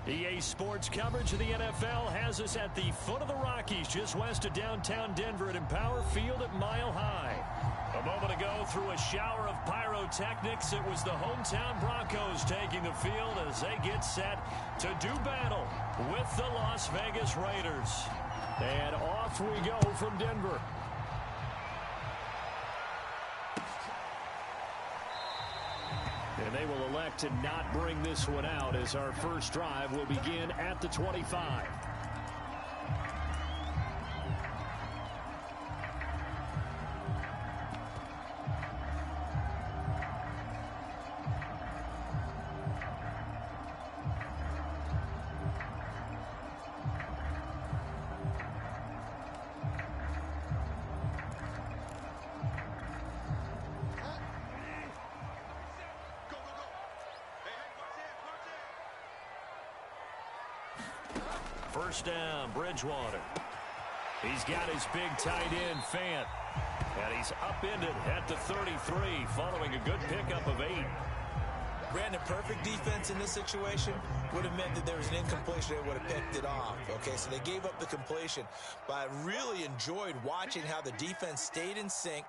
EA Sports coverage of the NFL has us at the foot of the Rockies, just west of downtown Denver at Empower Field at Mile High. A moment ago, through a shower of pyrotechnics, it was the hometown Broncos taking the field as they get set to do battle with the Las Vegas Raiders. And off we go from Denver. And they will elect to not bring this one out as our first drive will begin at the 25. First down, Bridgewater. He's got his big tight end, Fant. And he's upended at the 33 following a good pickup of 8. Brandon, perfect defense in this situation would have meant that there was an incompletion. They would have picked it off. Okay, so they gave up the completion. But I really enjoyed watching how the defense stayed in sync,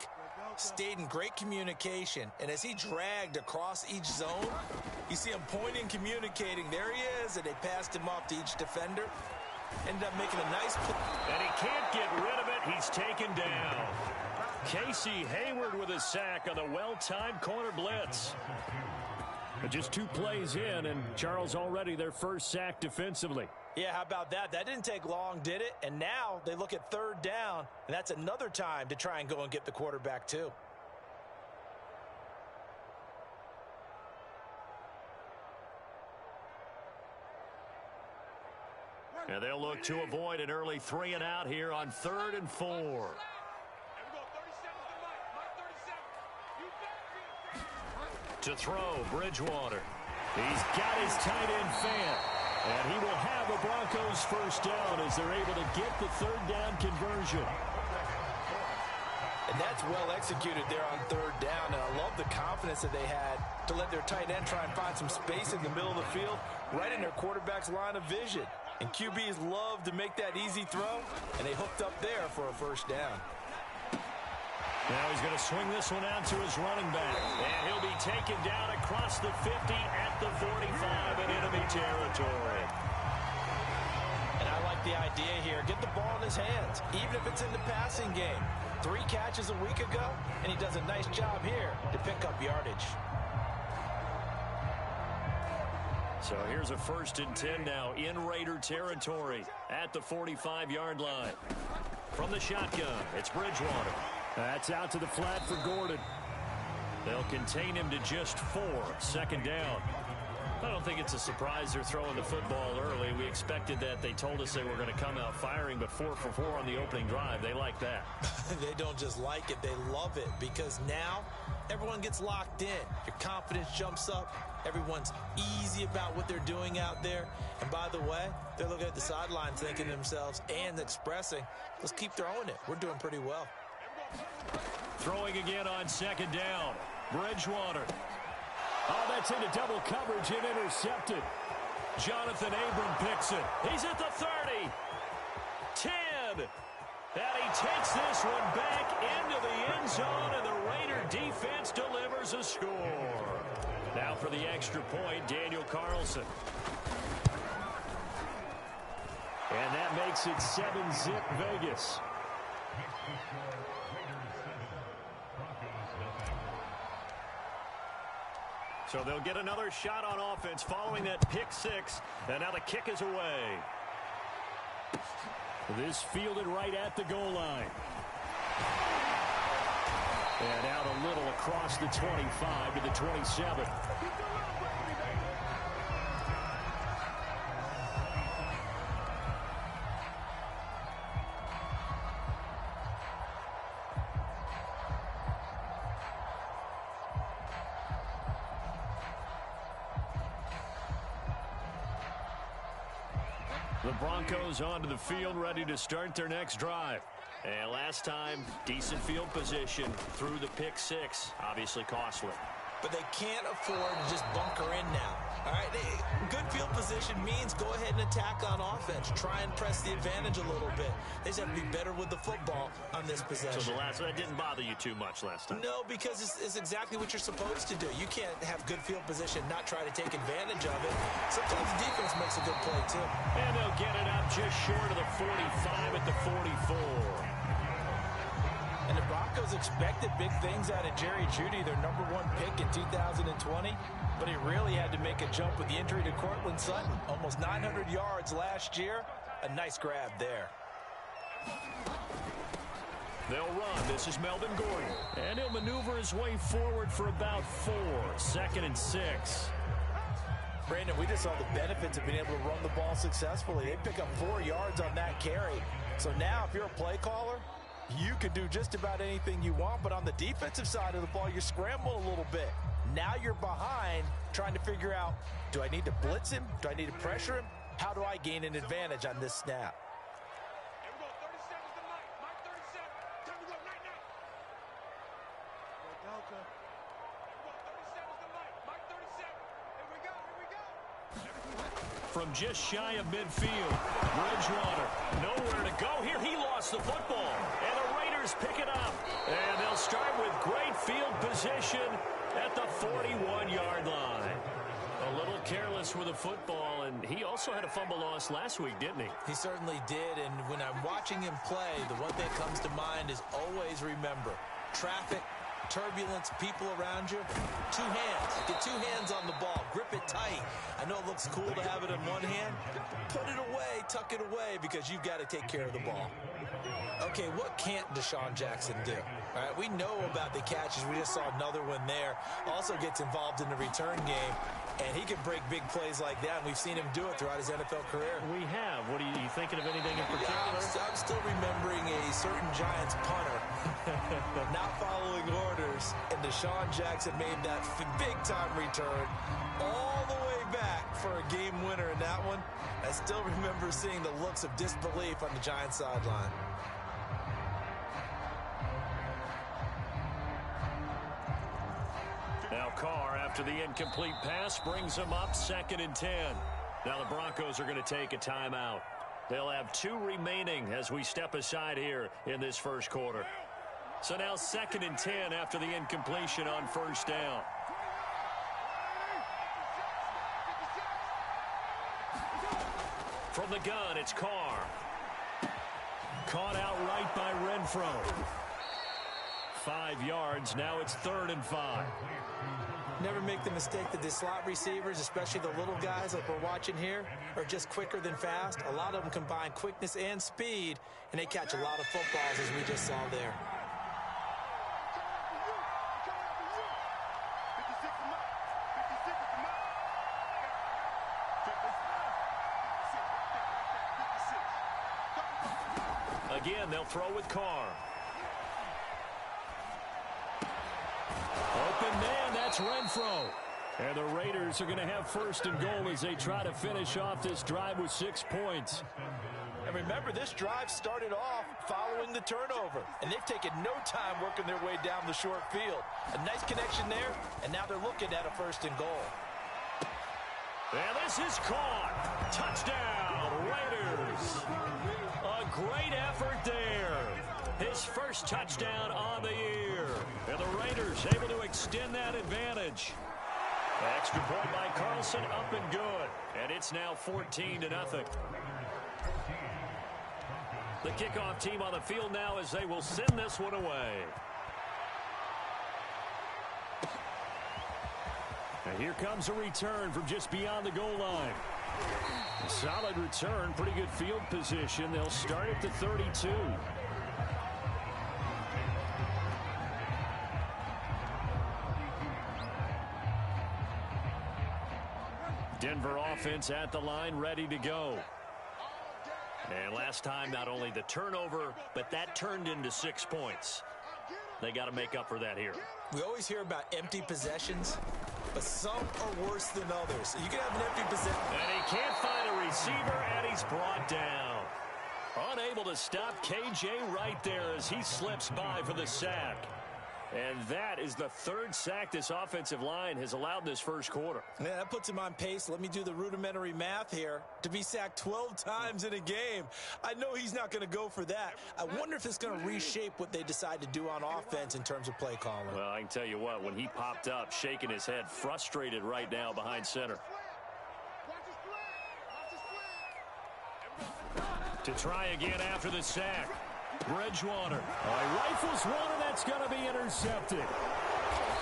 stayed in great communication. And as he dragged across each zone, you see him pointing, communicating. There he is, and they passed him off to each defender. Ended up making a nice play. And he can't get rid of it. He's taken down. Casey Hayward with a sack on the well-timed corner blitz. But just 2 plays in, and Charles already their first sack defensively. Yeah, how about that? That didn't take long, did it? And now they look at 3rd down, and that's another time to try and go and get the quarterback too. And they'll look to avoid an early 3 and out here on 3rd and 4. To throw, Bridgewater. He's got his tight end, Fant. And he will have a Broncos first down as they're able to get the 3rd down conversion. And that's well executed there on 3rd down. And I love the confidence that they had to let their tight end try and find some space in the middle of the field, right in their quarterback's line of vision. And QBs love to make that easy throw, and they hooked up there for a first down. Now he's going to swing this one out to his running back. And he'll be taken down across the 50 at the 45 in enemy territory. And I like the idea here. Get the ball in his hands, even if it's in the passing game. 3 catches a week ago, and he does a nice job here to pick up yardage. So here's a 1st and 10 now in Raider territory at the 45-yard line. From the shotgun, it's Bridgewater. That's out to the flat for Gordon. They'll contain him to just 4, 2nd down. I don't think it's a surprise they're throwing the football early. We expected that. They told us they were going to come out firing, but 4 for 4 on the opening drive. They like that. They don't just like it, they love it, because now everyone gets locked in. Your confidence jumps up. Everyone's easy about what they're doing out there. And by the way, they're looking at the sideline thinking to themselves and expressing, let's keep throwing it. We're doing pretty well. Throwing again on 2nd down. Bridgewater. Oh, that's into double coverage and intercepted. Jonathan Abram picks it. He's at the 30. 10. And he takes this one back into the end zone, and the Raider defense delivers a score. Now for the extra point, Daniel Carlson. And that makes it 7-zip Vegas. So they'll get another shot on offense following that pick 6. And now the kick is away. This fielded right at the goal line. And out a little across the 25 to the 27. The Broncos onto the field, ready to start their next drive. And last time, decent field position through the pick 6. Obviously costly. But they can't afford to just bunker in now. All right, good field position means go ahead and attack on offense. Try and press the advantage a little bit. They just have to be better with the football on this possession. So that didn't bother you too much last time? No, because it's exactly what you're supposed to do. You can't have good field position, not try to take advantage of it. Sometimes the defense makes a good play, too. And they'll get it up just short of the 45 at the 44. And the Broncos expected big things out of Jerry Jeudy, their #1 pick in 2020. But he really had to make a jump with the injury to Cortland Sutton. Almost 900 yards last year. A nice grab there. They'll run. This is Melvin Gordon. And he'll maneuver his way forward for about 4. 2nd and 6. Brandon, we just saw the benefits of being able to run the ball successfully. They pick up 4 yards on that carry. So now if you're a play caller, you can do just about anything you want. But on the defensive side of the ball, you scramble a little bit. Now you're behind trying to figure out, do I need to blitz him? Do I need to pressure him? How do I gain an advantage on this snap? From just shy of midfield, Bridgewater, nowhere to go here. He lost the football, and the Raiders pick it up. And they'll start with great field position at the 41-yard line. A little careless with the football, and he also had a fumble loss last week, didn't he? He certainly did, and when I'm watching him play, the one thing that comes to mind is always remember, traffic, turbulence, people around you, 2 hands. Get 2 hands on the ball. Grip it tight. I know it looks cool to have it in one hand. Put it away, tuck it away, because you've got to take care of the ball. Okay, what can't Deshaun Jackson do? All right, we know about the catches. We just saw another one there. Also gets involved in the return game, and he can break big plays like that, and we've seen him do it throughout his NFL career. We have. What are you thinking of anything in particular? I'm still remembering a certain Giants punter not following orders, and Deshaun Jackson made that big-time return all the way back for a game winner in that one. I still remember seeing the looks of disbelief on the Giants sideline. Now Carr, after the incomplete pass, brings him up 2nd and 10. Now the Broncos are going to take a timeout. They'll have 2 remaining as we step aside here in this first quarter. So now 2nd and 10 after the incompletion on 1st down. From the gun, it's Carr. Caught outright by Renfro. 5 yards. Now it's 3rd and 5. Never make the mistake that the slot receivers, especially the little guys like we're watching here, are just quicker than fast. A lot of them combine quickness and speed, and they catch a lot of footballs, as we just saw there. Again, they'll throw with Carr. Open man, that's Renfro. And the Raiders are going to have 1st and goal as they try to finish off this drive with 6 points. And remember, this drive started off following the turnover, and they've taken no time working their way down the short field. A nice connection there, and now they're looking at a 1st and goal. And this is caught. Touchdown, Raiders. A great effort there. His first touchdown on the year. And the Raiders able to extend that advantage. Extra point by Carlson, up and good. And it's now 14-0. The kickoff team on the field now as they will send this one away. And here comes a return from just beyond the goal line. A solid return, pretty good field position. They'll start at the 32. Denver offense at the line, ready to go. And last time, not only the turnover, but that turned into 6 points. They got to make up for that here. We always hear about empty possessions, but some are worse than others. You can have an empty possession. And he can't find a receiver, and he's brought down. Unable to stop KJ right there as he slips by for the sack. And that is the third sack this offensive line has allowed this first quarter. Yeah, that puts him on pace. Let me do the rudimentary math here. To be sacked 12 times in a game, I know he's not going to go for that. I wonder if it's going to reshape what they decide to do on offense in terms of play calling. Well, I can tell you what, when he popped up, shaking his head, frustrated right now behind center. To try again after the sack. Bridgewater. He rifles one, and that's going to be intercepted.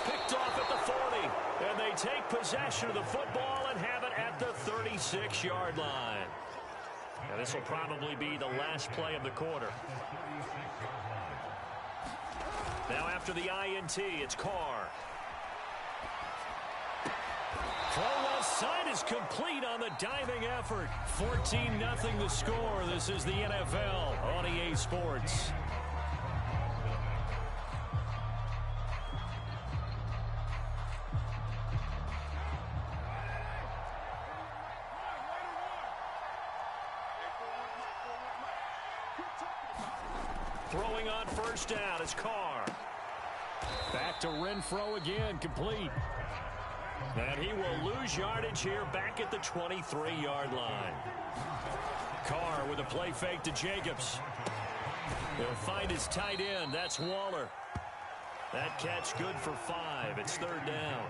Picked off at the 40. And they take possession of the football and have it at the 36-yard line. Now, this will probably be the last play of the quarter. Now after the INT, it's Carr. Throw left side is complete on the diving effort. 14-0 the score. This is the NFL on EA Sports. Throwing on first down is Carr. Back to Renfro again, complete. And he will lose yardage here back at the 23-yard line. Carr with a play fake to Jacobs. He'll find his tight end. That's Waller. That catch good for 5. It's third down.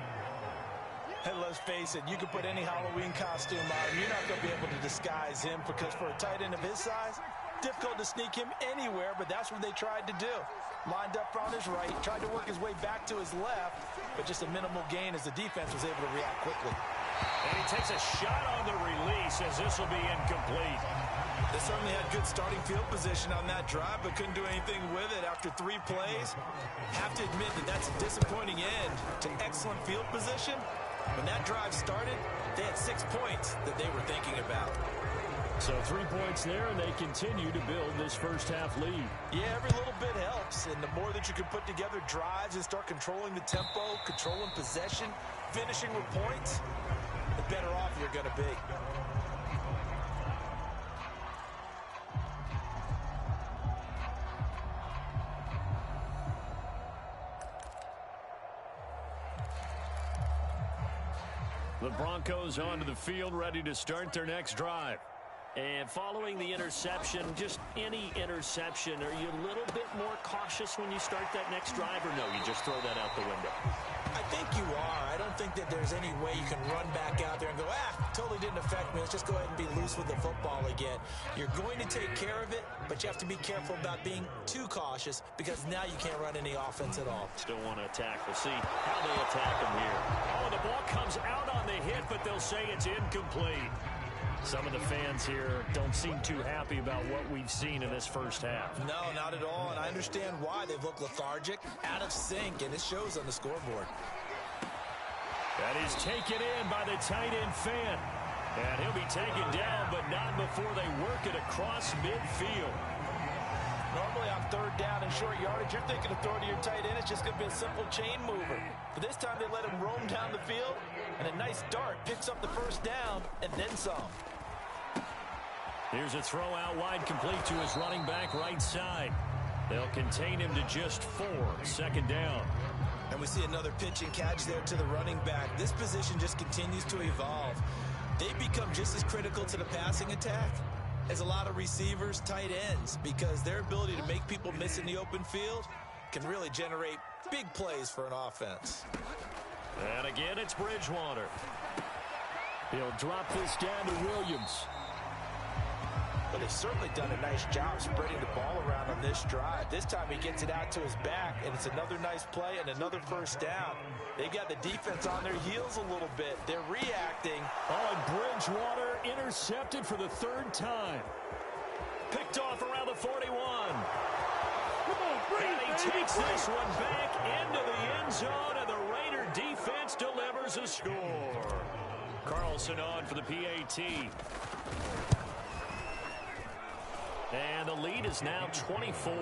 Hey, let's face it, you can put any Halloween costume on him. You're not going to be able to disguise him because for a tight end of his size, difficult to sneak him anywhere, but that's what they tried to do. Lined up on his right, tried to work his way back to his left, but just a minimal gain as the defense was able to react quickly. And he takes a shot on the release as this will be incomplete. They certainly had good starting field position on that drive, but couldn't do anything with it after 3 plays. Have to admit that that's a disappointing end to excellent field position. When that drive started, they had 6 points that they were thinking about. So 3 points there, and they continue to build this first half lead. Yeah, every little bit helps, and the more that you can put together drives and start controlling the tempo, controlling possession, finishing with points, the better off you're going to be. The Broncos onto the field, ready to start their next drive. And following the interception, just any interception, are you a little bit more cautious when you start that next drive, or no, you just throw that out the window? I think you are. I don't think that there's any way you can run back out there and go, totally didn't affect me. Let's just go ahead and be loose with the football again. You're going to take care of it, but you have to be careful about being too cautious because now you can't run any offense at all. Still want to attack. We'll see how they attack them here. Oh, the ball comes out on the hit, but they'll say it's incomplete. Some of the fans here don't seem too happy about what we've seen in this first half. No, not at all, and I understand why. They've looked lethargic, out of sync, and it shows on the scoreboard. That is taken in by the tight end Fant. And he'll be taken down, but not before they work it across midfield. Normally on third down and short yardage, you're thinking of throwing to your tight end. It's just going to be a simple chain mover. But this time they let him roam down the field, and a nice dart picks up the first down and then some. Here's a throw out wide, complete to his running back right side. They'll contain him to just 4. Second down. And we see another pitch and catch there to the running back. This position just continues to evolve. They become just as critical to the passing attack as a lot of receivers, tight ends, because their ability to make people miss in the open field can really generate big plays for an offense. And again, it's Bridgewater. He'll drop this down to Williams. But they've certainly done a nice job spreading the ball around on this drive. This time he gets it out to his back, and it's another nice play and another first down. They got the defense on their heels a little bit. They're reacting. Oh, and Bridgewater intercepted for the 3rd time. Picked off around the 41. And he takes this one back into the end zone, and the Raider defense delivers a score. Carlson on for the PAT. And the lead is now 24.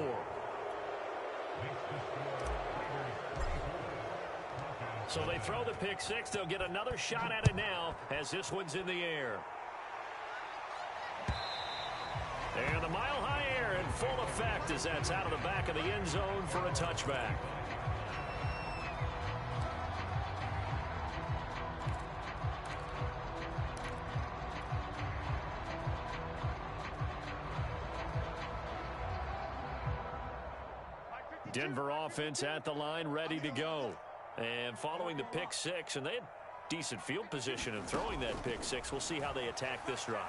So they throw the pick six. They'll get another shot at it now as this one's in the air. And the mile-high air in full effect as that's out of the back of the end zone for a touchback. Denver offense at the line, ready to go. And following the pick six, and they had decent field position in throwing that pick six. We'll see how they attack this drive.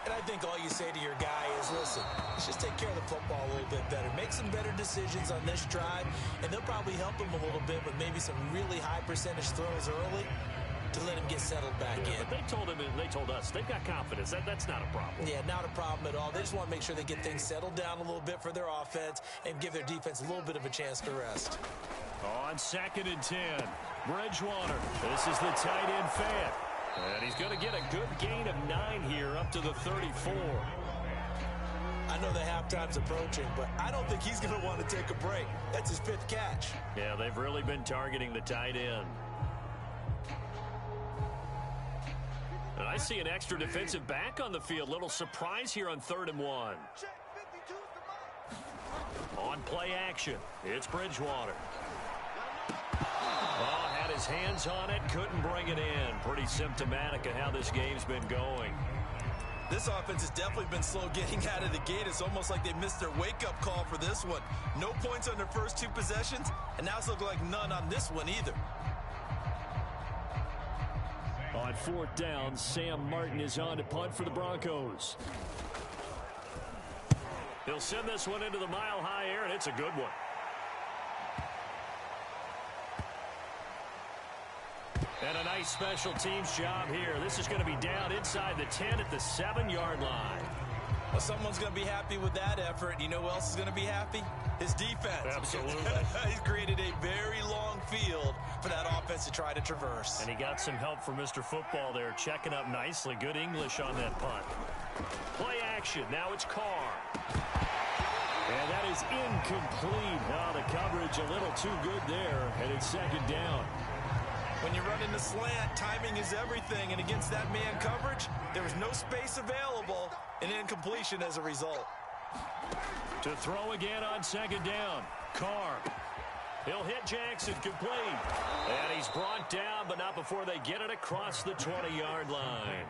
And I think all you say to your guy is, listen, let's just take care of the football a little bit better. Make some better decisions on this drive, and they'll probably help him a little bit with maybe some really high percentage throws early to let him get settled back in. But they told him, and they told us, they've got confidence. That's not a problem. Yeah, not a problem at all. They just want to make sure they get things settled down a little bit for their offense and give their defense a little bit of a chance to rest. On 2nd and 10, Bridgewater. This is the tight end fan. And he's going to get a good gain of 9 here up to the 34. I know the halftime's approaching, but I don't think he's going to want to take a break. That's his 5th catch. Yeah, they've really been targeting the tight end. And I see an extra defensive back on the field. Little surprise here on 3rd and 1. On play action, it's Bridgewater. Oh, had his hands on it, couldn't bring it in. Pretty symptomatic of how this game's been going. This offense has definitely been slow getting out of the gate. It's almost like they missed their wake-up call for this one. No points on their first 2 possessions, and now it's looking like none on this one either. On 4th down, Sam Martin is on to punt for the Broncos. He'll send this one into the mile-high air, and it's a good one. And a nice special teams job here. This is going to be down inside the 10 at the 7-yard line. Well, someone's going to be happy with that effort. You know who else is going to be happy? His defense. Absolutely. He's created a very long field for that offense to try to traverse. And he got some help from Mr. Football there, checking up nicely. Good English on that punt. Play action. Now it's Carr. And that is incomplete. Now the coverage a little too good there, and it's 2nd down. When you're running the slant, timing is everything, and against that man coverage, there was no space available, and incompletion as a result. To throw again on 2nd down, Carr. He'll hit Jackson, complete. And he's brought down, but not before they get it across the 20-yard line.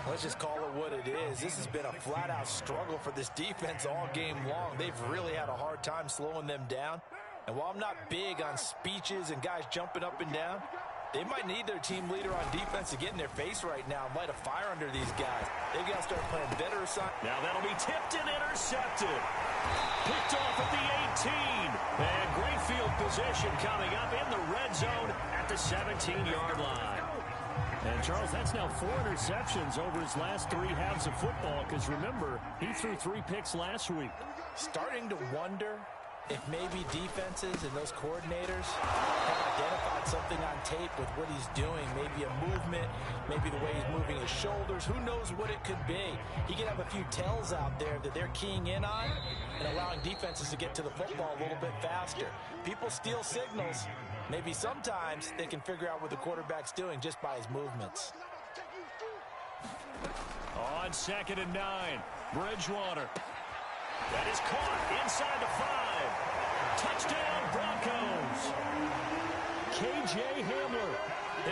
Let's just call it what it is. This has been a flat-out struggle for this defense all game long. They've really had a hard time slowing them down. And while I'm not big on speeches and guys jumping up and down, they might need their team leader on defense to get in their face right now and light a fire under these guys. They've got to start playing better assignments. Now that'll be tipped and intercepted. Picked off at the 18. And great field position coming up in the red zone at the 17-yard line. And, Charles, that's now 4 interceptions over his last 3 halves of football, because, remember, he threw 3 picks last week. Starting to wonder if maybe defenses and those coordinators have identified something on tape with what he's doing. Maybe a movement, maybe the way he's moving his shoulders. Who knows what it could be? He could have a few tells out there that they're keying in on and allowing defenses to get to the football a little bit faster. People steal signals. Maybe sometimes they can figure out what the quarterback's doing just by his movements. On 2nd and 9, Bridgewater. That is caught inside the 5. Touchdown, Broncos. KJ Hamler,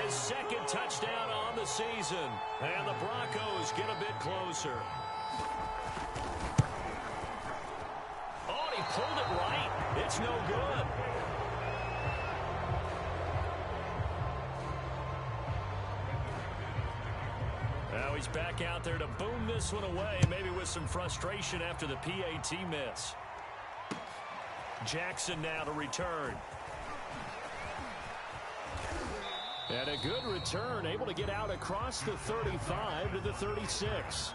his 2nd touchdown on the season. And the Broncos get a bit closer. Oh, he pulled it right. It's no good. Now he's back out there to boom this one away, maybe with some frustration after the PAT miss. Jackson now to return. And a good return, able to get out across the 35 to the 36.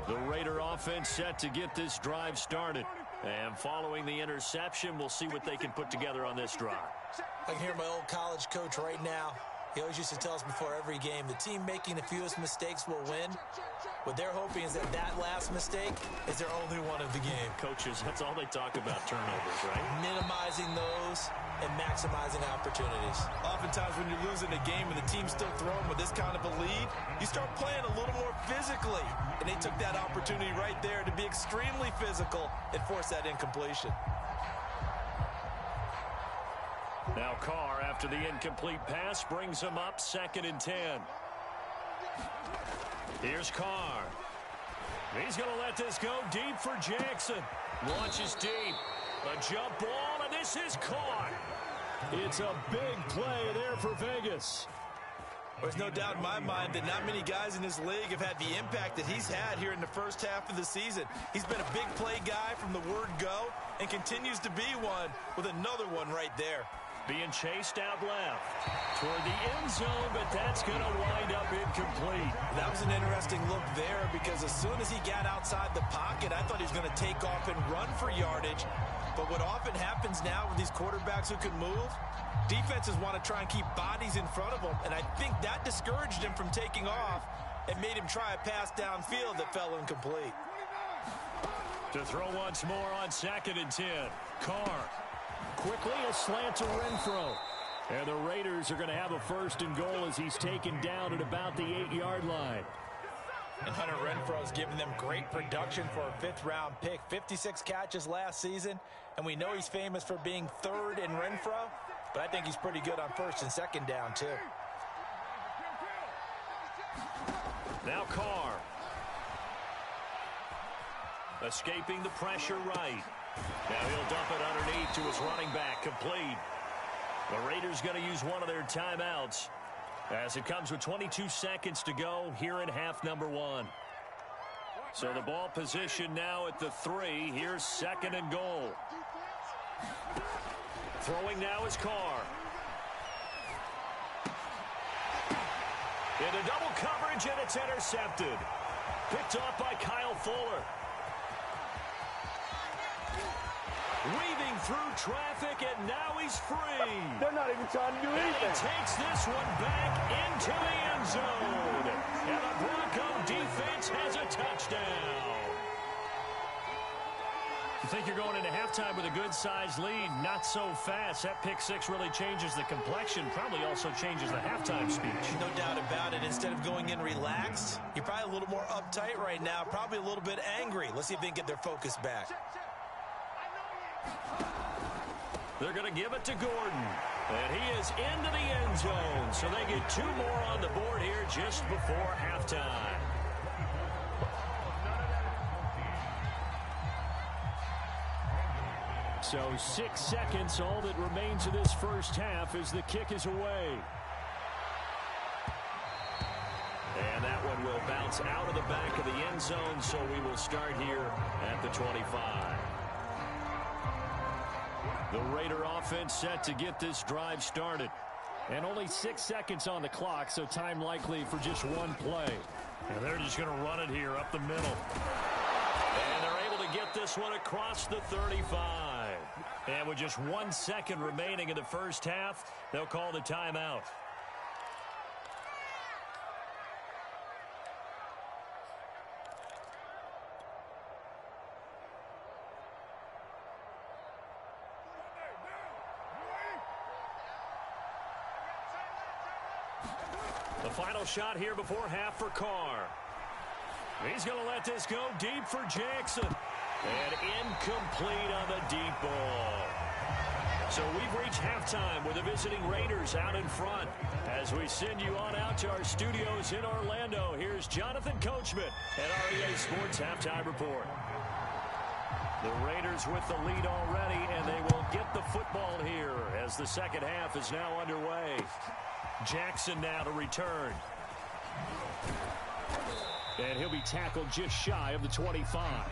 The Raider offense set to get this drive started. And following the interception, we'll see what they can put together on this drive. I can hear my old college coach right now. He always used to tell us before every game, the team making the fewest mistakes will win. What they're hoping is that that last mistake is their only one of the game. Coaches, that's all they talk about, turnovers, right? Minimizing those and maximizing opportunities. Oftentimes when you're losing a game and the team's still throwing with this kind of a lead, you start playing a little more physically. And they took that opportunity right there to be extremely physical and force that incompletion. Now Carr, after the incomplete pass, brings him up 2nd and 10. Here's Carr. He's going to let this go deep for Jackson. Launches deep. A jump ball, and this is caught. It's a big play there for Vegas. There's no doubt in my mind that not many guys in this league have had the impact that he's had here in the first half of the season. He's been a big play guy from the word go and continues to be one with another one right there. Being chased out left toward the end zone, but that's going to wind up incomplete. That was an interesting look there because as soon as he got outside the pocket, I thought he was going to take off and run for yardage. But what often happens now with these quarterbacks who can move, defenses want to try and keep bodies in front of them, and I think that discouraged him from taking off and made him try a pass downfield that fell incomplete. To throw once more on 2nd and 10. Carr. Quickly a slant to Renfro. And the Raiders are going to have a 1st and goal as he's taken down at about the 8-yard line. And Hunter Renfro has given them great production for a 5th-round pick. 56 catches last season, and we know he's famous for being 3rd in Renfro, but I think he's pretty good on 1st and 2nd down, too. Now Carr. Escaping the pressure right. Now he'll dump it underneath to his running back, complete. The Raiders going to use one of their timeouts as it comes with 22 seconds to go here in half number 1. So the ball position now at the 3. Here's 2nd and goal. Throwing now is Carr. Into double coverage, and it's intercepted. Picked off by Kyle Fuller. Weaving through traffic, and now he's free. They're not even trying to do anything. And he takes this one back into the end zone. And the Bronco defense has a touchdown. You think you're going into halftime with a good-sized lead? Not so fast. That pick six really changes the complexion, probably also changes the halftime speech. No doubt about it. Instead of going in relaxed, you're probably a little more uptight right now, probably a little bit angry. Let's see if they can get their focus back. They're going to give it to Gordon. And he is into the end zone. So they get 2 more on the board here just before halftime. So 6 seconds, all that remains of this first half as the kick is away. And that one will bounce out of the back of the end zone, so we will start here at the 25. The Raider offense set to get this drive started. And only 6 seconds on the clock, so time likely for just one play. And they're just going to run it here up the middle. And they're able to get this one across the 35. And with just 1 second remaining in the first half, they'll call the timeout. The final shot here before half for Carr. He's going to let this go deep for Jackson. And incomplete on the deep ball. So we've reached halftime with the visiting Raiders out in front. As we send you on out to our studios in Orlando, here's Jonathan Coachman at our EA Sports Halftime Report. The Raiders with the lead already, and they will get the football here as the second half is now underway. Jackson now to return. And he'll be tackled just shy of the 25.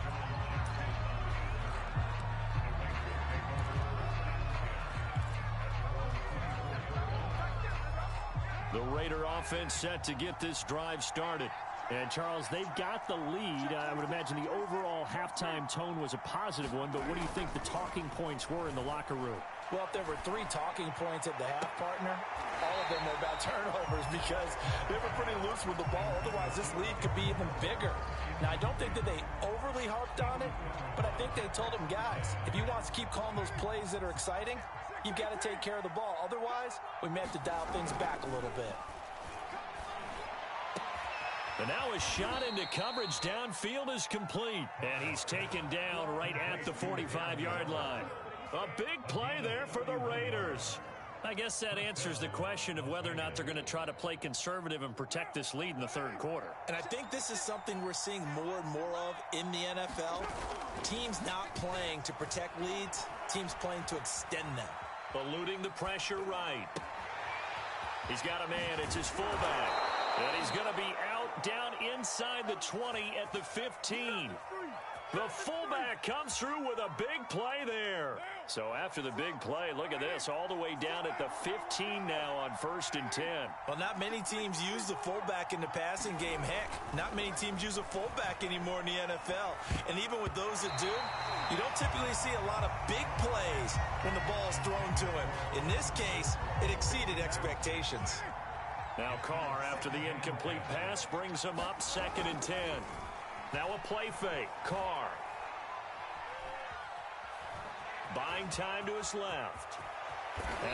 The Raider offense set to get this drive started. And, Charles, they've got the lead. I would imagine the overall halftime tone was a positive one, but what do you think the talking points were in the locker room? Well, if there were 3 talking points at the half, partner, all of them were about turnovers because they were pretty loose with the ball. Otherwise, this lead could be even bigger. Now, I don't think that they overly harped on it, but I think they told them, guys, if you want to keep calling those plays that are exciting, you've got to take care of the ball. Otherwise, we may have to dial things back a little bit. And now a shot into coverage downfield is complete. And he's taken down right at the 45-yard line. A big play there for the Raiders. I guess that answers the question of whether or not they're going to try to play conservative and protect this lead in the third quarter. And I think this is something we're seeing more and more of in the NFL. Teams not playing to protect leads, teams playing to extend them. Eluding the pressure right. He's got a man. It's his fullback. And he's going to be out down inside the 20 at the 15. The fullback comes through with a big play there. So after the big play, look at this, all the way down at the 15 now on 1st and 10. Well, not many teams use the fullback in the passing game. Heck, not many teams use a fullback anymore in the NFL. And even with those that do, you don't typically see a lot of big plays when the ball is thrown to him. In this case, it exceeded expectations. Now Carr, after the incomplete pass, brings him up 2nd and 10. Now a play fake. Carr. Buying time to his left.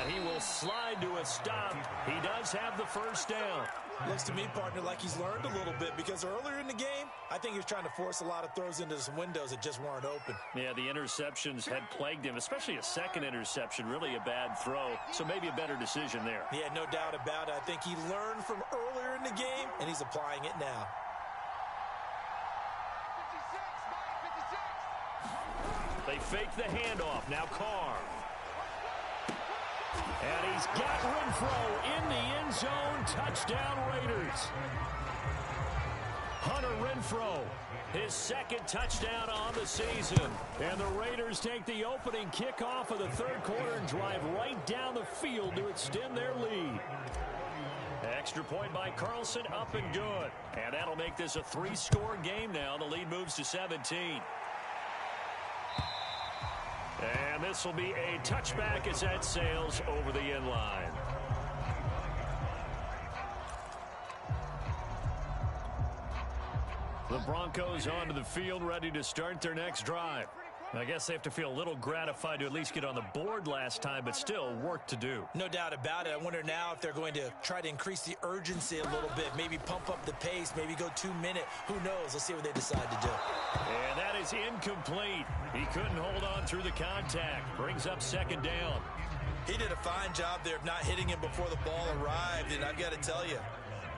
And he will slide to a stop. He does have the first down. Looks to me, partner, like he's learned a little bit because earlier in the game, I think he was trying to force a lot of throws into some windows that just weren't open. Yeah, the interceptions had plagued him, especially a second interception, really a bad throw. So maybe a better decision there. Yeah, no doubt about it. I think he learned from earlier in the game, and he's applying it now. They fake the handoff. Now Carr. And he's got Renfrow in the end zone. Touchdown Raiders. Hunter Renfrow, his 2nd touchdown on the season. And the Raiders take the opening kickoff of the third quarter and drive right down the field to extend their lead. Extra point by Carlson, up and good. And that'll make this a 3-score game now. The lead moves to 17. And this will be a touchback as that sails over the end line. The Broncos onto the field, ready to start their next drive. I guess they have to feel a little gratified to at least get on the board last time, but still work to do. No doubt about it. I wonder now if they're going to try to increase the urgency a little bit, maybe pump up the pace, maybe go 2-minute. Who knows? Let's see what they decide to do. And that is incomplete. He couldn't hold on through the contact. Brings up 2nd down. He did a fine job there of not hitting him before the ball arrived, and I've got to tell you,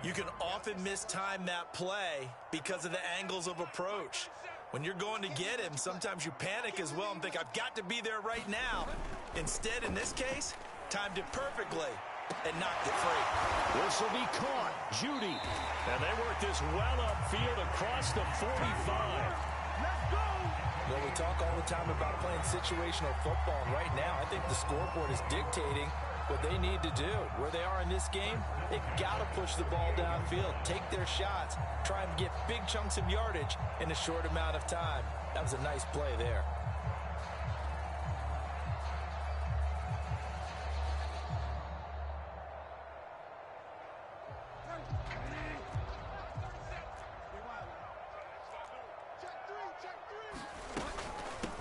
you can often mistime that play because of the angles of approach. When you're going to get him, sometimes you panic as well and think, I've got to be there right now. Instead, in this case, timed it perfectly and knocked it free. This will be caught. Judy. And they work this well upfield across the 45. Well, we talk all the time about playing situational football, and right now I think the scoreboard is dictating what they need to do. Where they are in this game, they've got to push the ball downfield, take their shots, try and get big chunks of yardage in a short amount of time. That was a nice play there.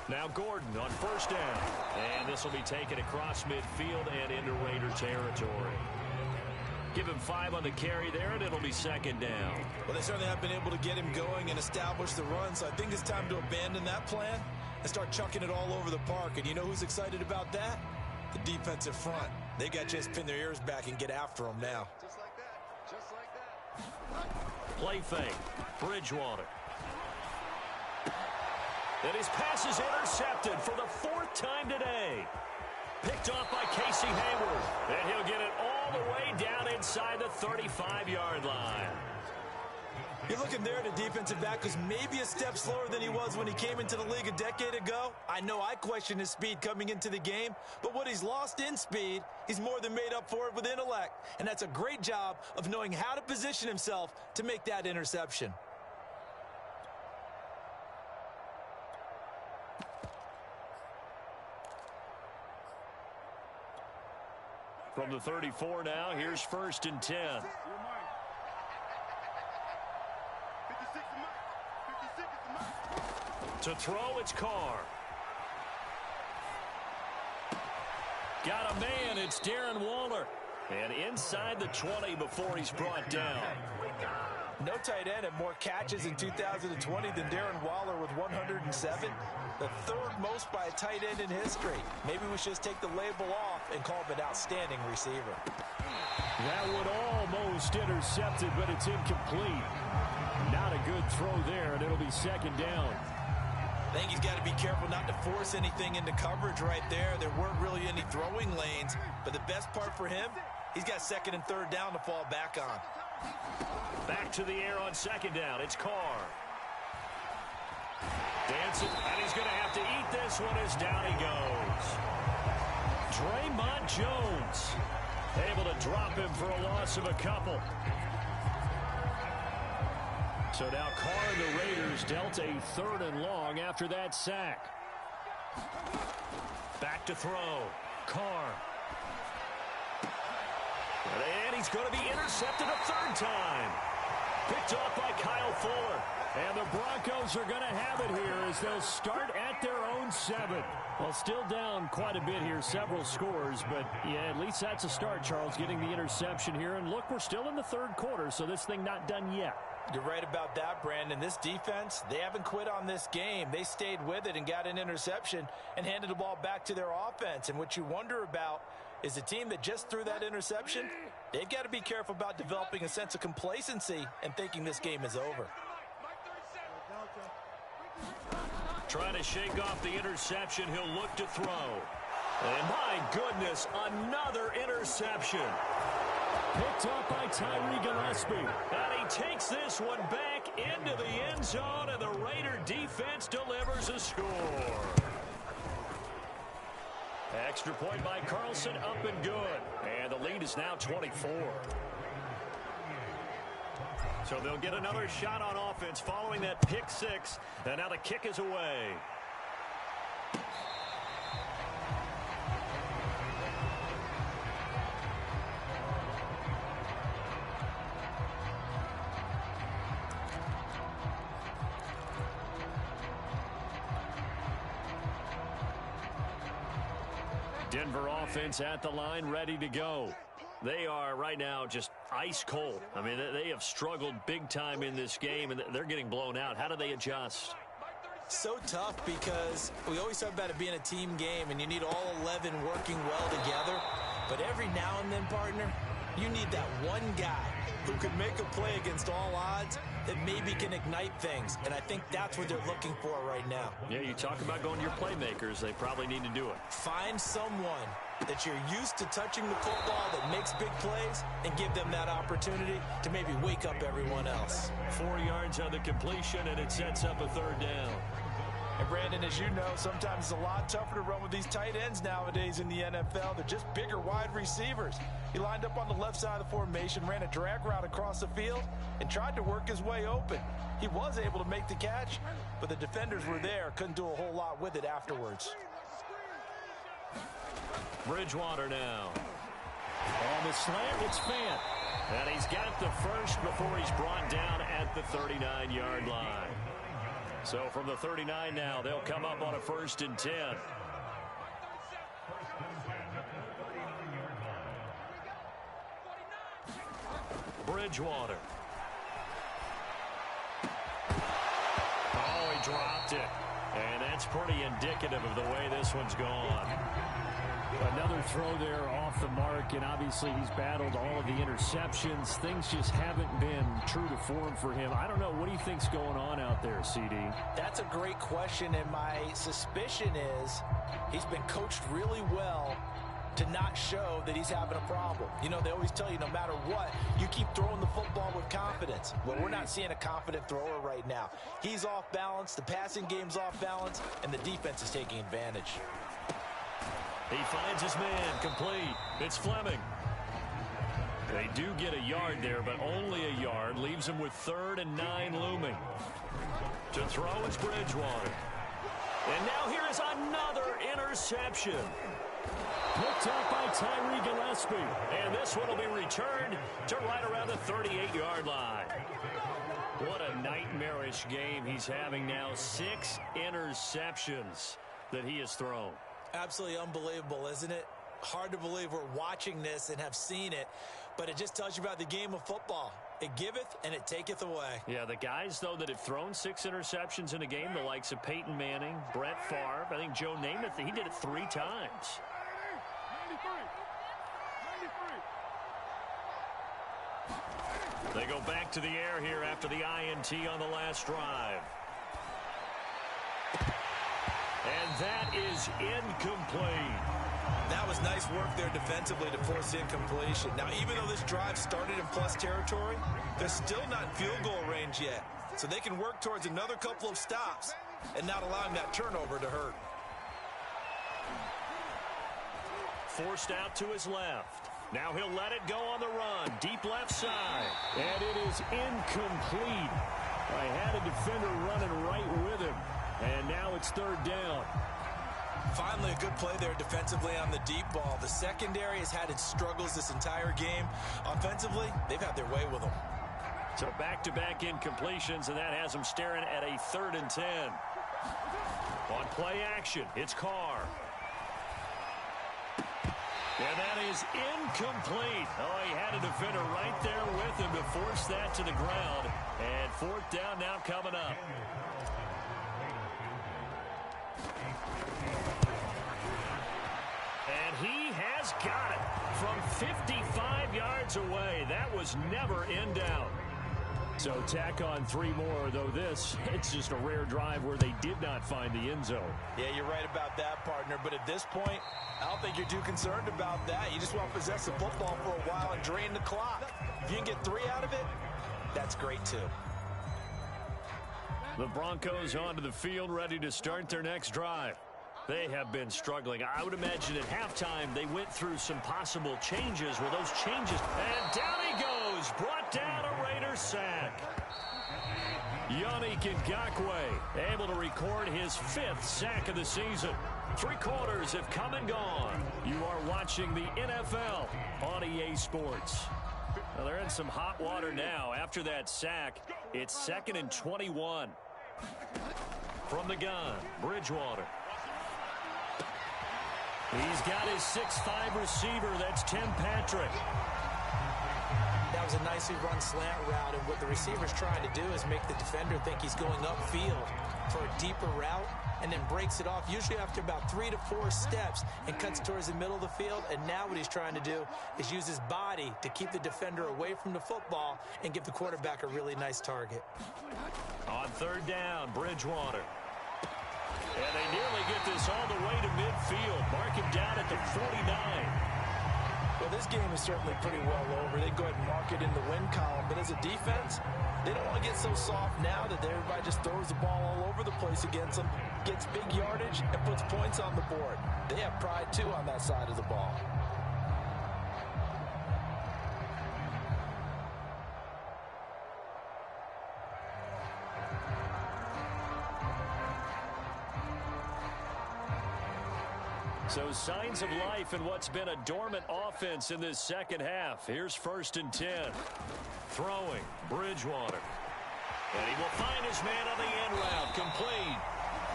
Now Gordon on 1st down. And this will be taken across midfield and into Raider territory. Give him 5 on the carry there, and it'll be 2nd down. Well, they certainly have been able to get him going and establish the run, so I think it's time to abandon that plan and start chucking it all over the park. And you know who's excited about that? The defensive front. They got to just pin their ears back and get after them now. Just like that. Just like that. Play fake. Bridgewater. And his pass is intercepted for the 4th time today. Picked off by Casey Hayward. And he'll get it all the way down inside the 35-yard line. You're looking there at a defensive back who's maybe a step slower than he was when he came into the league a decade ago. I know I questioned his speed coming into the game, but what he's lost in speed, he's more than made up for it with intellect. And that's a great job of knowing how to position himself to make that interception. From the 34 now, here's 1st and 10. To throw, it's Carr. Got a man, it's Darren Waller. And inside the 20 before he's brought down. No tight end had more catches in 2020 than Darren Waller with 107. The third most by a tight end in history. Maybe we should just take the label off and call him an outstanding receiver. That would almost intercept it, but it's incomplete. Not a good throw there, and it'll be second down. I think he's got to be careful not to force anything into coverage right there. There weren't really any throwing lanes, but the best part for him, he's got second and third down to fall back on. Back to the air on second down. It's Carr. Dancing, and he's going to have to eat this one as down he goes. Draymond Jones able to drop him for a loss of a couple. So now Carr and the Raiders dealt a third and long after that sack. Back to throw. Carr. And he's going to be intercepted a third time. Picked off by Kyle Fuller. And the Broncos are going to have it here as they'll start at their own 7. Well, still down quite a bit here, several scores, but yeah, at least that's a start, Charles, getting the interception here. And look, we're still in the third quarter, so this thing not done yet. You're right about that, Brandon. This defense, they haven't quit on this game. They stayed with it and got an interception and handed the ball back to their offense. And what you wonder about is the team that just threw that interception, they've got to be careful about developing a sense of complacency and thinking this game is over. Trying to shake off the interception, he'll look to throw. And my goodness, another interception. Picked up by Tyree Gillespie. And he takes this one back into the end zone, and the Raider defense delivers a score. Extra point by Carlson, up and good. And the lead is now 24. So they'll get another shot on offense following that pick six. And now the kick is away. Denver offense at the line, ready to go. They are right now just ice cold. I mean, they have struggled big time in this game, and they're getting blown out. How do they adjust? So tough because we always talk about it being a team game, and you need all 11 working well together. But every now and then, partner, you need that one guy who can make a play against all odds that maybe can ignite things. And I think that's what they're looking for right now. Yeah, you talk about going to your playmakers. They probably need to do it. Find someone that you're used to touching the football that makes big plays and give them that opportunity to maybe wake up everyone else. 4 yards on the completion, and it sets up a third down. And Brandon, as you know, sometimes it's a lot tougher to run with these tight ends nowadays in the NFL. They're just bigger wide receivers. He lined up on the left side of the formation, ran a drag route across the field, and tried to work his way open. He was able to make the catch, but the defenders were there, couldn't do a whole lot with it afterwards. Bridgewater now. On the slant, it's Fant. And he's got the first before he's brought down at the 39-yard line. So from the 39 now, they'll come up on a 1st and 10. Bridgewater. Oh, he dropped it. And that's pretty indicative of the way this one's gone. Another throw there off the mark, and obviously he's battled all of the interceptions. Things just haven't been true to form for him. I don't know. What do you think's going on out there, CD? That's a great question, and my suspicion is he's been coached really well to not show that he's having a problem. You know, they always tell you no matter what, you keep throwing the football with confidence. Well, we're not seeing a confident thrower right now. He's off balance, the passing game's off balance, and the defense is taking advantage. He finds his man, complete. It's Fleming. They do get a yard there, but only a yard. Leaves him with 3rd and 9 looming. To throw is Bridgewater. And now here is another interception. Picked up by Tyree Gillespie. And this one will be returned to right around the 38-yard line. What a nightmarish game he's having now. 6 interceptions that he has thrown. Absolutely unbelievable, isn't it? Hard to believe we're watching this and have seen it, but it just tells you about the game of football. It giveth and it taketh away. Yeah, the guys, though, that have thrown 6 interceptions in a game, the likes of Peyton Manning, Brett Favre, I think Joe Namath, he did it 3 times. 93. They go back to the air here after the INT on the last drive. And that is incomplete. That was nice work there defensively to force incompletion. Now, even though this drive started in plus territory, they're still not in field goal range yet. So they can work towards another couple of stops and not allowing that turnover to hurt. Forced out to his left. Now he'll let it go on the run. Deep left side. And it is incomplete. I had a defender running right with him. And now it's 3rd down. Finally, a good play there defensively on the deep ball. The secondary has had its struggles this entire game. Offensively, they've had their way with them. So back-to-back incompletions, and that has them staring at a 3rd and 10. On play action, it's Carr. And that is incomplete. Oh, he had a defender right there with him to force that to the ground. And 4th down now coming up. And he has got it from 55 yards away. That was never in doubt. So tack on 3 more, though this, it's just a rare drive where they did not find the end zone. Yeah, you're right about that, partner. But at this point, I don't think you're too concerned about that. You just want to possess the football for a while and drain the clock. If you can get 3 out of it, that's great too. The Broncos onto the field, ready to start their next drive. They have been struggling. I would imagine at halftime they went through some possible changes. Well, those changes, and down he goes, brought down a Raider sack. Yannick Ngakoue able to record his 5th sack of the season. 3 quarters have come and gone. You are watching the NFL on EA Sports. Well, they're in some hot water now. After that sack, it's 2nd and 21. From the gun, Bridgewater. He's got his 6'5" receiver. That's Tim Patrick. That was a nicely run slant route, and what the receiver's trying to do is make the defender think he's going upfield for a deeper route, and then breaks it off, usually after about 3 to 4 steps, and cuts towards the middle of the field. And now what he's trying to do is use his body to keep the defender away from the football and give the quarterback a really nice target. On 3rd down, Bridgewater. And they nearly get this all the way to midfield. Mark him down at the 49. Well, this game is certainly pretty well over. They go ahead and mark it in the win column. But as a defense, they don't want to get so soft now that everybody just throws the ball all over the place against them, gets big yardage, and puts points on the board. They have pride, too, on that side of the ball. So signs of life in what's been a dormant offense in this second half. Here's 1st and 10. Throwing, Bridgewater. And he will find his man on the end route, complete.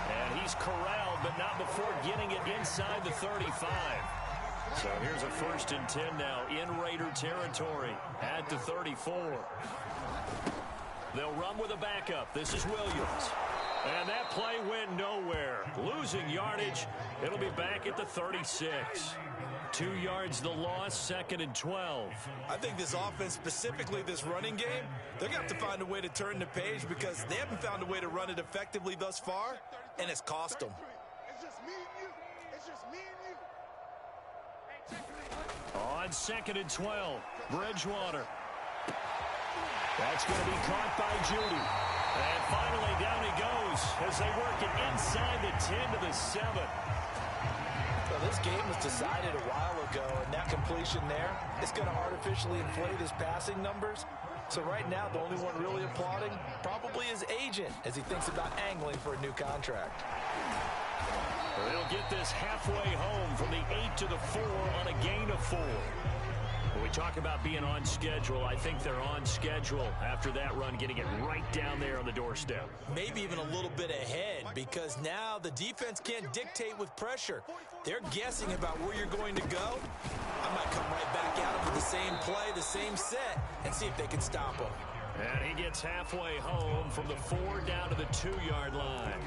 And he's corralled, but not before getting it inside the 35. So here's a 1st and 10 now in Raider territory at the 34. They'll run with a backup. This is Williams. And that play went nowhere. Losing yardage. It'll be back at the 36. 2 yards the loss, 2nd and 12. I think this offense, specifically this running game, they're going to have to find a way to turn the page because they haven't found a way to run it effectively thus far, and it's cost them. It's just me and you. It's just me and you. On 2nd and 12, Bridgewater. That's going to be caught by Judy. And finally down he goes as they work it inside the 10 to the 7. Well, this game was decided a while ago, and that completion there is going to artificially inflate his passing numbers. So right now, the only one really applauding probably his agent as he thinks about angling for a new contract. They'll get this halfway home from the 8 to the 4 on a gain of 4. We talk about being on schedule. I think they're on schedule after that run, getting it right down there on the doorstep. Maybe even a little bit ahead, because now the defense can't dictate with pressure. They're guessing about where you're going to go. I might come right back at them with the same play, the same set, and see if they can stop them. And he gets halfway home from the 4 down to the 2-yard line.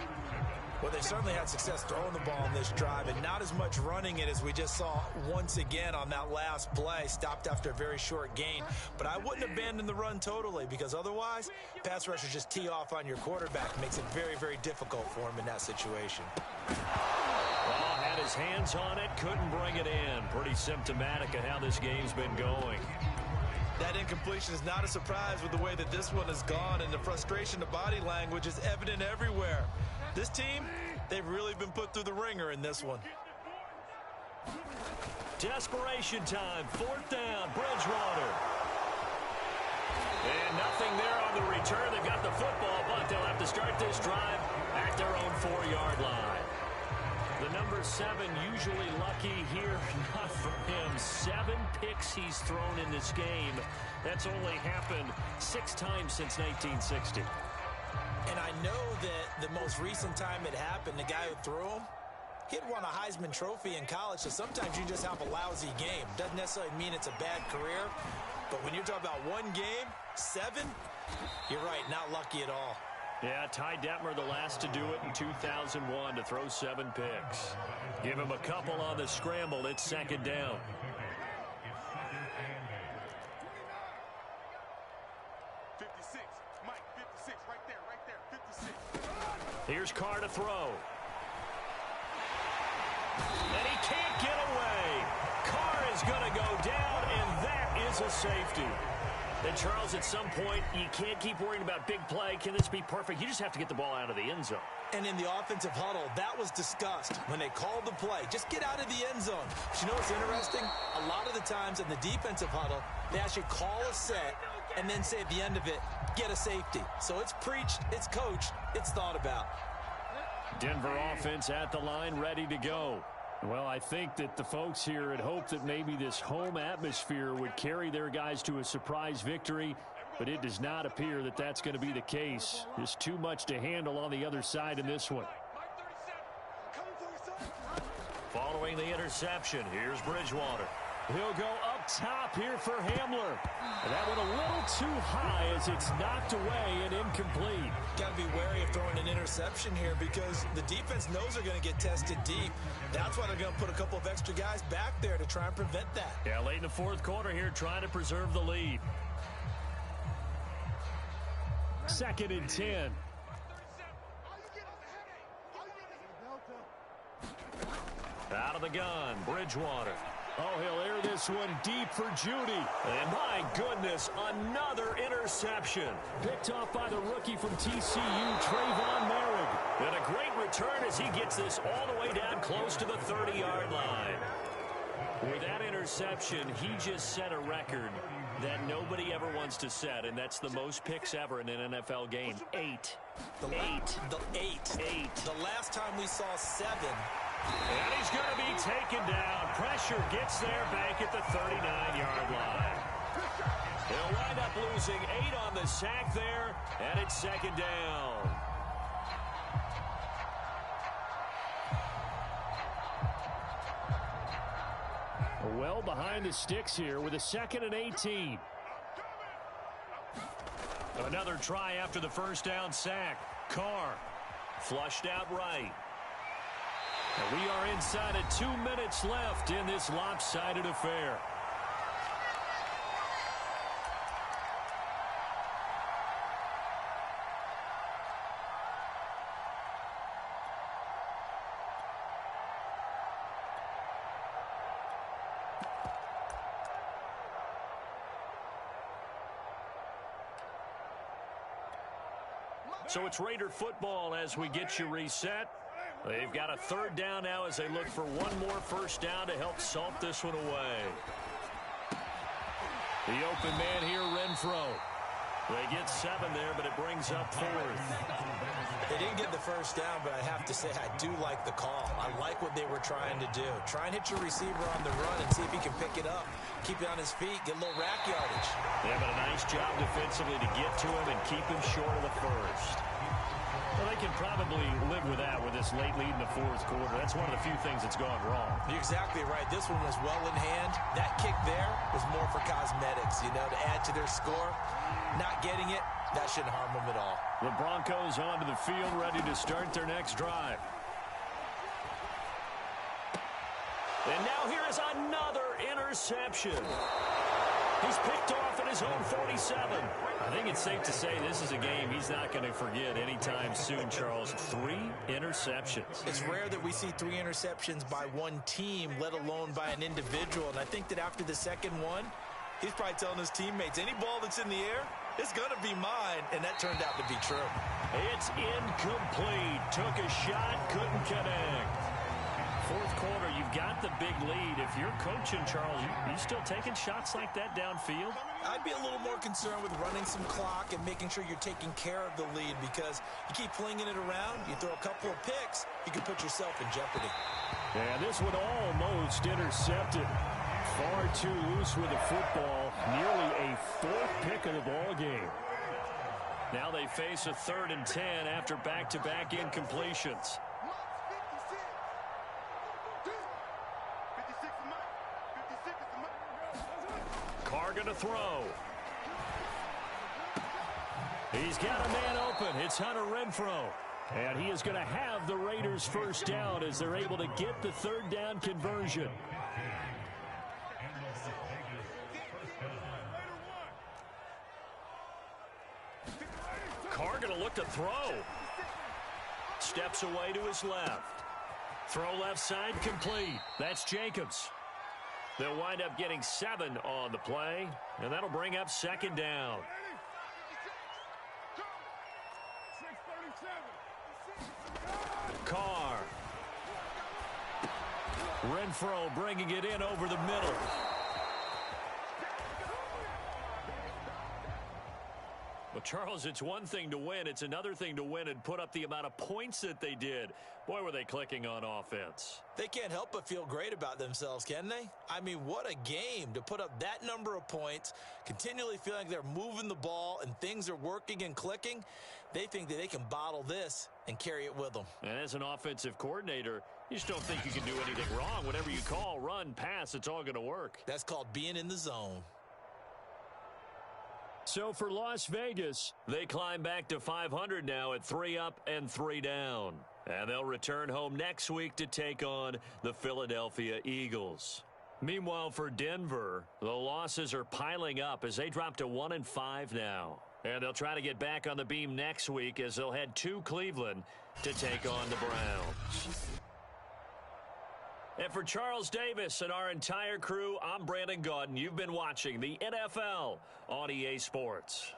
Well, they certainly had success throwing the ball on this drive and not as much running it as we just saw once again on that last play. Stopped after a very short gain. But I wouldn't abandon the run totally, because otherwise, pass rushers just tee off on your quarterback. Makes it very, very difficult for him in that situation. Well, had his hands on it, couldn't bring it in. Pretty symptomatic of how this game's been going. That incompletion is not a surprise with the way that this one has gone, and the frustration, the body language is evident everywhere. This team, they've really been put through the ringer in this one. Desperation time, 4th down, Bridgewater. And nothing there on the return. They've got the football, but they'll have to start this drive at their own 4-yard line. The number 7 usually lucky here, not for him. 7 picks he's thrown in this game. That's only happened 6 times since 1960. And I know that the most recent time it happened, the guy who threw him, he'd won a Heisman Trophy in college, so sometimes you just have a lousy game. Doesn't necessarily mean it's a bad career, but when you're talking about one game, 7, you're right, not lucky at all. Yeah, Ty Detmer the last to do it in 2001 to throw 7 picks. Give him a couple on the scramble. It's 2nd down. Here's Carr to throw. And he can't get away. Carr is going to go down, and that is a safety. And, Charles, at some point, you can't keep worrying about big play. Can this be perfect? You just have to get the ball out of the end zone. And in the offensive huddle, that was discussed when they called the play. Just get out of the end zone. But you know what's interesting? A lot of the times in the defensive huddle, they actually call a set and then say at the end of it, get a safety. So it's preached, it's coached, it's thought about. Denver offense at the line, ready to go. Well, I think that the folks here had hoped that maybe this home atmosphere would carry their guys to a surprise victory, but it does not appear that that's going to be the case. There's too much to handle on the other side in this one. Following the interception, here's Bridgewater. He'll go up top here for Hamler. And that went a little too high as it's knocked away and incomplete. Got to be wary of throwing an interception here, because the defense knows they're going to get tested deep. That's why they're going to put a couple of extra guys back there to try and prevent that. Yeah, late in the 4th quarter here, trying to preserve the lead. 2nd and 10. Out of the gun, Bridgewater. Oh, he'll air this one deep for Judy. And my goodness, another interception. Picked off by the rookie from TCU, Trayvon Merrick. And a great return as he gets this all the way down close to the 30-yard line. With that interception, he just set a record that nobody ever wants to set, and that's the most picks ever in an NFL game. 8. The last time we saw 7. And he's going to be taken down. Pressure gets there back at the 39-yard line. He'll wind up losing 8 on the sack there, and it's 2nd down. Well behind the sticks here with a 2nd and 18. Another try after the first down sack. Carr flushed out right. And we are inside of 2 minutes left in this lopsided affair. So it's Raider football as we get you reset. They've got a 3rd down now as they look for one more first down to help salt this one away. The open man here, Renfro. They get 7 there, but it brings up 4th. They didn't get the first down, but I have to say I do like the call. I like what they were trying to do. Try and hit your receiver on the run and see if he can pick it up. Keep it on his feet, get a little rack yardage. Yeah, but a nice job defensively to get to him and keep him short of the first. Well, they can probably live with that with this late lead in the 4th quarter. That's one of the few things that's gone wrong. You're exactly right. This one was well in hand. That kick there was more for cosmetics, you know, to add to their score. Not getting it, that shouldn't harm them at all. The Broncos onto the field, ready to start their next drive. And now here is another interception. He's picked off at his own 47. I think it's safe to say this is a game he's not going to forget anytime soon, Charles. 3 interceptions. It's rare that we see 3 interceptions by one team, let alone by an individual. And I think that after the second one, he's probably telling his teammates, any ball that's in the air, it's going to be mine. And that turned out to be true. It's incomplete. Took a shot, couldn't connect. 4th quarter, you've got the big lead. If you're coaching, Charles, you still taking shots like that downfield? I'd be a little more concerned with running some clock and making sure you're taking care of the lead, because you keep flinging it around, you throw a couple of picks, you can put yourself in jeopardy. Yeah, this one almost intercepted. Far too loose with the football. Nearly a 4th pick of the ball game. Now they face a 3rd and 10 after back-to-back incompletions. Carr going to throw. He's got a man open. It's Hunter Renfrow. And he is going to have the Raiders first down as they're able to get the 3rd down conversion. Carr going to look to throw. Steps away to his left. Throw left side complete. That's Jacobs. They'll wind up getting 7 on the play, and that'll bring up 2nd down. Carr. Renfrow bringing it in over the middle. Well, Charles, it's one thing to win. It's another thing to win and put up the amount of points that they did. Boy, were they clicking on offense. They can't help but feel great about themselves, can they? I mean, what a game to put up that number of points, continually feeling like they're moving the ball and things are working and clicking. They think that they can bottle this and carry it with them. And as an offensive coordinator, you just don't think you can do anything wrong. Whatever you call, run, pass, it's all going to work. That's called being in the zone. So for Las Vegas, they climb back to 500 now at 3 up and 3 down. And they'll return home next week to take on the Philadelphia Eagles. Meanwhile, for Denver, the losses are piling up as they drop to 1-5 now. And they'll try to get back on the beam next week as they'll head to Cleveland to take on the Browns. And for Charles Davis and our entire crew, I'm Brandon Gaudin. You've been watching the NFL on EA Sports.